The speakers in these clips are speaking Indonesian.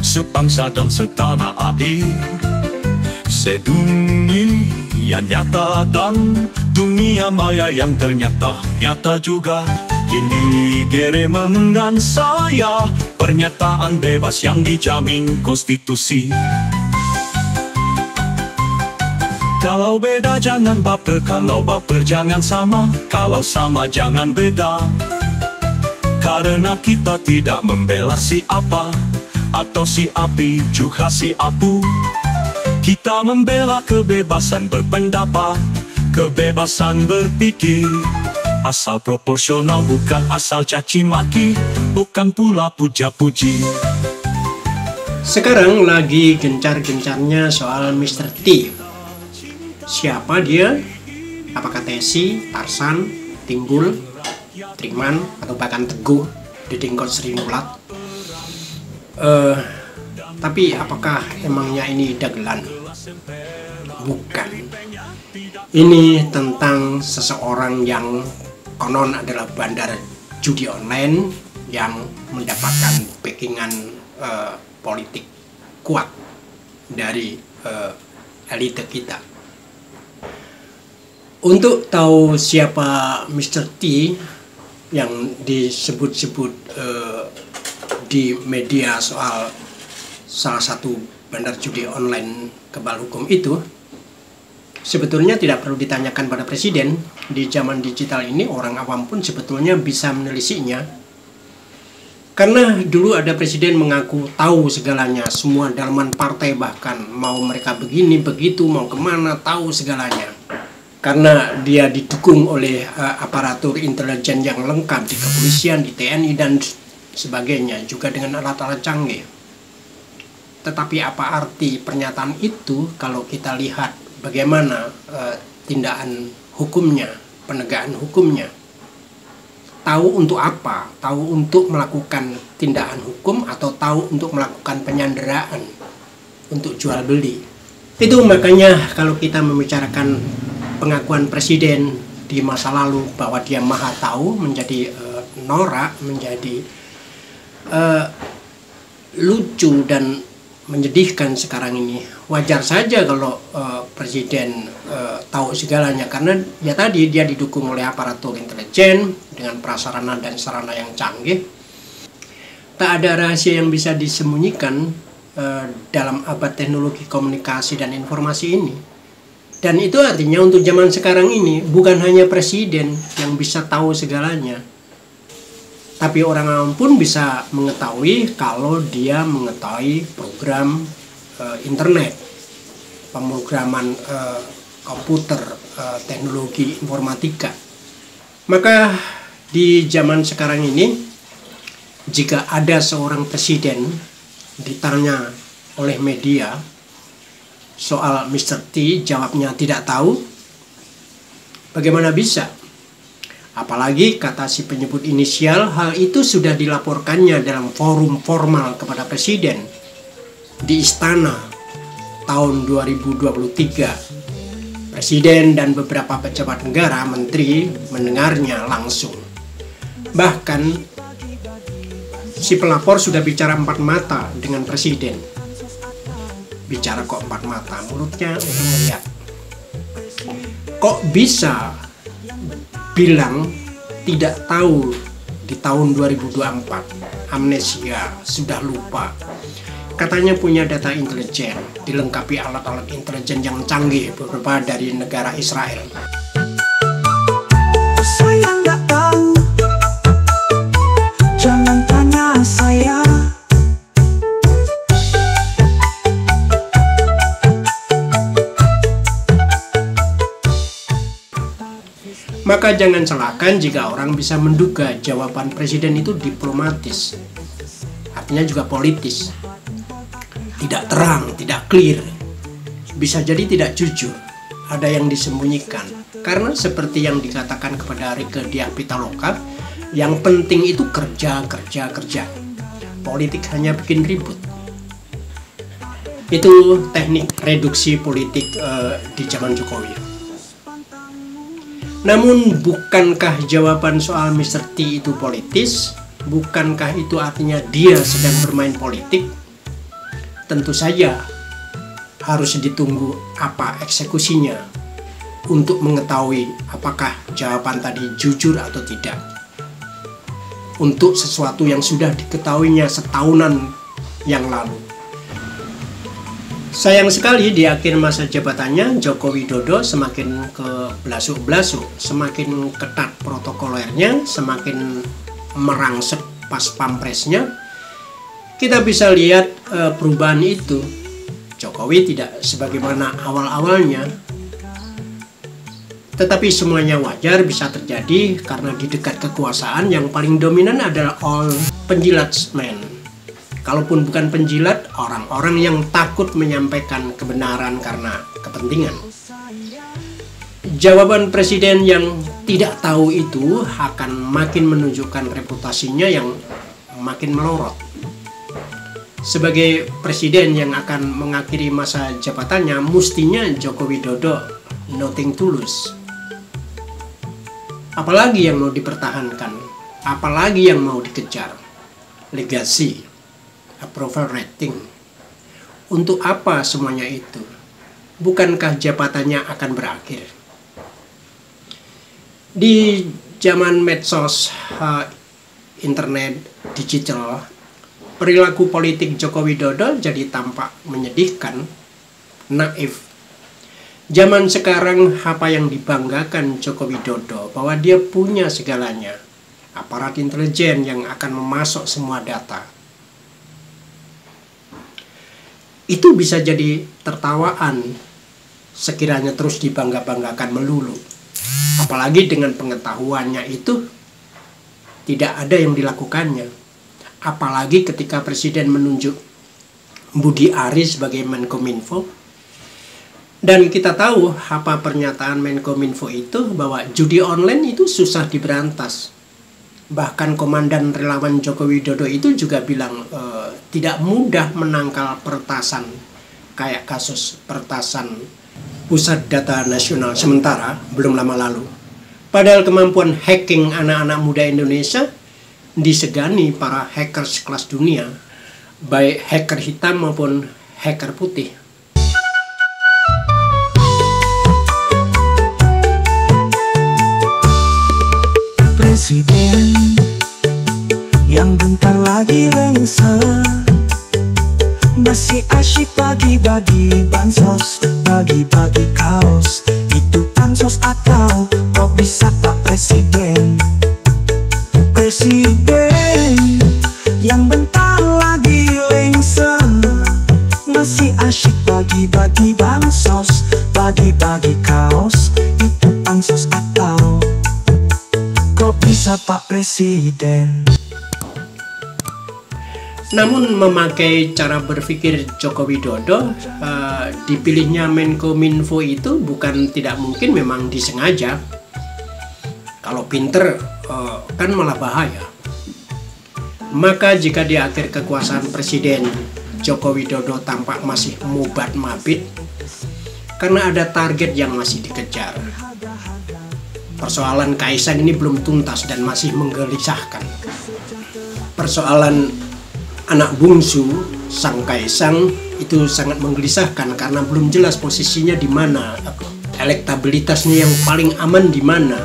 sebangsa dan setanah air. Sedunia nyata dan dunia maya yang ternyata nyata juga. Ini geremengan saya, pernyataan bebas yang dijamin konstitusi. Kalau beda jangan baper, kalau baper jangan sama, kalau sama jangan beda. Karena kita tidak membela si apa, atau si api juga si apu. Kita membela kebebasan berpendapat, kebebasan berpikir. Asal proporsional, bukan asal caci maki, bukan pula puja-puji. Sekarang lagi gencar-gencarnya soal Mr. T. Siapa dia? Apakah Tesi, Tarsan, Timbul, Triman, atau bahkan Teguh, Dedengkot Sri Mulat? Tapi apakah emangnya ini dagelan? Bukan. Ini tentang seseorang yang konon adalah bandar judi online yang mendapatkan backingan politik kuat dari elite kita. Untuk tahu siapa Mr. T yang disebut-sebut di media soal salah satu bandar judi online kebal hukum itu, sebetulnya tidak perlu ditanyakan pada presiden. Di zaman digital ini orang awam pun sebetulnya bisa menelisinya. Karena dulu ada presiden mengaku tahu segalanya, semua dalaman partai bahkan, mau mereka begini, begitu, mau kemana, tahu segalanya. Karena dia didukung oleh aparatur intelijen yang lengkap di kepolisian, di TNI, dan sebagainya, juga dengan alat-alat canggih. Tetapi apa arti pernyataan itu kalau kita lihat bagaimana tindakan hukumnya, penegakan hukumnya? Tahu untuk apa? Tahu untuk melakukan tindakan hukum atau tahu untuk melakukan penyanderaan, untuk jual beli? Itu makanya kalau kita membicarakan pengakuan presiden di masa lalu bahwa dia maha tahu menjadi norak, menjadi lucu dan menyedihkan sekarang ini. Wajar saja kalau presiden tahu segalanya, karena ya tadi dia didukung oleh aparatur intelijen dengan prasarana dan sarana yang canggih. Tak ada rahasia yang bisa disembunyikan dalam abad teknologi komunikasi dan informasi ini. Dan itu artinya untuk zaman sekarang ini bukan hanya presiden yang bisa tahu segalanya, tapi orang awam pun bisa mengetahui kalau dia mengetahui program internet, pemrograman komputer, teknologi informatika. Maka di zaman sekarang ini, jika ada seorang presiden ditanya oleh media soal Mr. T, jawabnya tidak tahu, bagaimana bisa? Apalagi kata si penyebut inisial, hal itu sudah dilaporkannya dalam forum formal kepada presiden di istana tahun 2023. Presiden dan beberapa pejabat negara, menteri mendengarnya langsung. Bahkan si pelapor sudah bicara 4 mata dengan presiden. Bicara kok 4 mata, mulutnya untuk melihat. Kok bisa bilang tidak tahu di tahun 2024, amnesia, sudah lupa. Katanya punya data intelijen, dilengkapi alat-alat intelijen yang canggih beberapa dari negara Israel. Saya nggak tahu, jangan tanya saya. Maka jangan salahkan jika orang bisa menduga jawaban presiden itu diplomatis, artinya juga politis, tidak terang, tidak clear, bisa jadi tidak jujur, ada yang disembunyikan. Karena seperti yang dikatakan kepada Rieke Diah Pitaloka, yang penting itu kerja, politik hanya bikin ribut. Itu teknik reduksi politik di zaman Jokowi. Namun bukankah jawaban soal Mr. T itu politis? Bukankah itu artinya dia sedang bermain politik? tentu saja harus ditunggu apa eksekusinya untuk mengetahui apakah jawaban tadi jujur atau tidak. Untuk sesuatu yang sudah diketahuinya setahunan yang lalu. Sayang sekali di akhir masa jabatannya Joko Widodo semakin ke belasuk-belasuk, semakin ketat protokolernya, semakin merangsek pas pampresnya. Kita bisa lihat perubahan itu. Jokowi tidak sebagaimana awal-awalnya, tetapi semuanya wajar bisa terjadi karena di dekat kekuasaan yang paling dominan adalah all penjilatsmen. Kalaupun bukan penjilat, orang-orang yang takut menyampaikan kebenaran karena kepentingan. Jawaban presiden yang tidak tahu itu akan makin menunjukkan reputasinya yang makin melorot. Sebagai presiden yang akan mengakhiri masa jabatannya, mestinya Joko Widodo nothing tulus. Apalagi yang mau dipertahankan, apalagi yang mau dikejar. Legasi, approval rating. Untuk apa semuanya itu? Bukankah jabatannya akan berakhir? Di zaman medsos, internet, digital, perilaku politik Joko Widodo jadi tampak menyedihkan, naif. Zaman sekarang apa yang dibanggakan Joko Widodo bahwa dia punya segalanya. Aparat intelijen yang akan memasok semua data. Itu bisa jadi tertawaan sekiranya terus dibangga-banggakan melulu. Apalagi dengan pengetahuannya itu tidak ada yang dilakukannya. Apalagi ketika Presiden menunjuk Budi Ari sebagai Menkominfo. Dan kita tahu apa pernyataan Menkominfo itu, bahwa judi online itu susah diberantas. Bahkan Komandan Relawan Joko Widodo itu juga bilang tidak mudah menangkal peretasan, kayak kasus peretasan Pusat Data Nasional sementara belum lama lalu. Padahal kemampuan hacking anak-anak muda Indonesia disegani para hackers kelas dunia, baik hacker hitam maupun hacker putih. Presiden yang bentar lagi lengser, masih asyik bagi-bagi bansos, bagi-bagi kaos. Itu bansos atau kok bisa Pak Presiden? Presiden yang bentar lagi lengser, masih asyik bagi-bagi bansos, bagi-bagi kaos. Itu bansos atau kok bisa Pak Presiden? Namun memakai cara berpikir Joko Widodo, dipilihnya Menkominfo itu bukan tidak mungkin, memang disengaja. Kalau pinter kan malah bahaya. Maka jika di akhir kekuasaan Presiden Joko Widodo tampak masih mubat mabit karena ada target yang masih dikejar. Persoalan Kaisang ini belum tuntas dan masih menggelisahkan. Persoalan anak bungsu Sang Kaisang itu sangat menggelisahkan karena belum jelas posisinya di mana, elektabilitasnya yang paling aman di mana,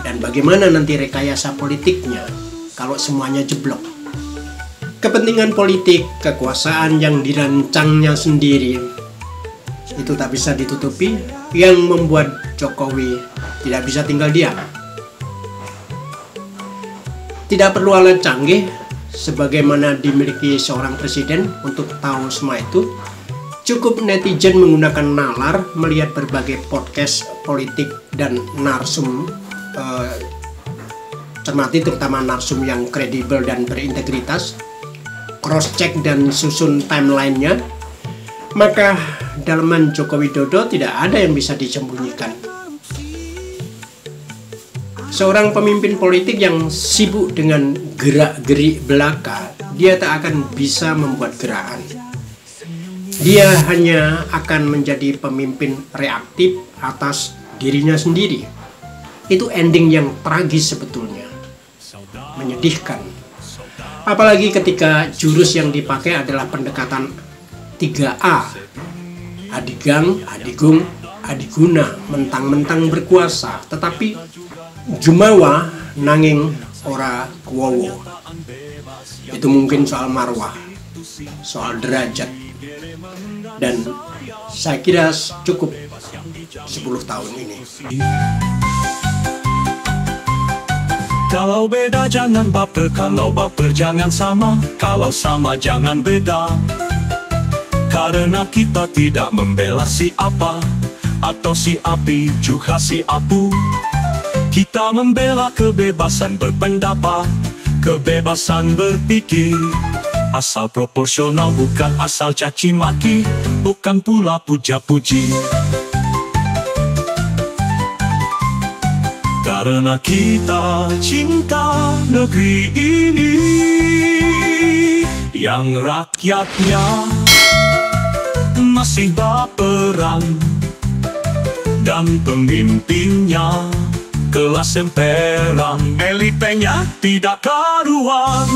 dan bagaimana nanti rekayasa politiknya kalau semuanya jeblok. Kepentingan politik, kekuasaan yang dirancangnya sendiri itu tak bisa ditutupi, yang membuat Jokowi tidak bisa tinggal diam. Tidak perlu alat canggih sebagaimana dimiliki seorang presiden untuk tahu semua itu. Cukup netizen menggunakan nalar melihat berbagai podcast politik dan narsum, cermati terutama narsum yang kredibel dan berintegritas, cross check dan susun timelinenya, maka dalaman Joko Widodo tidak ada yang bisa disembunyikan. Seorang pemimpin politik yang sibuk dengan gerak-gerik belaka, dia tak akan bisa membuat gerakan. Dia hanya akan menjadi pemimpin reaktif atas dirinya sendiri. Itu ending yang tragis sebetulnya, menyedihkan. Apalagi ketika jurus yang dipakai adalah pendekatan 3A. Adigang, adigung, adiguna, mentang-mentang berkuasa, tetapi jumawa nanging ora kuwowo. Itu mungkin soal marwah, soal derajat. Dan saya kira cukup 10 tahun ini. Kalau beda jangan baper, kalau baper jangan sama, kalau sama jangan beda. Karena kita tidak membela si apa atau si api juga si apu. Kita membela kebebasan berpendapat, kebebasan berpikir. Asal proporsional, bukan asal caci maki, bukan pula puja-puji. Karena kita cinta negeri ini yang rakyatnya masih baperan dan pemimpinnya kelas emperan, elitenya tidak karuan.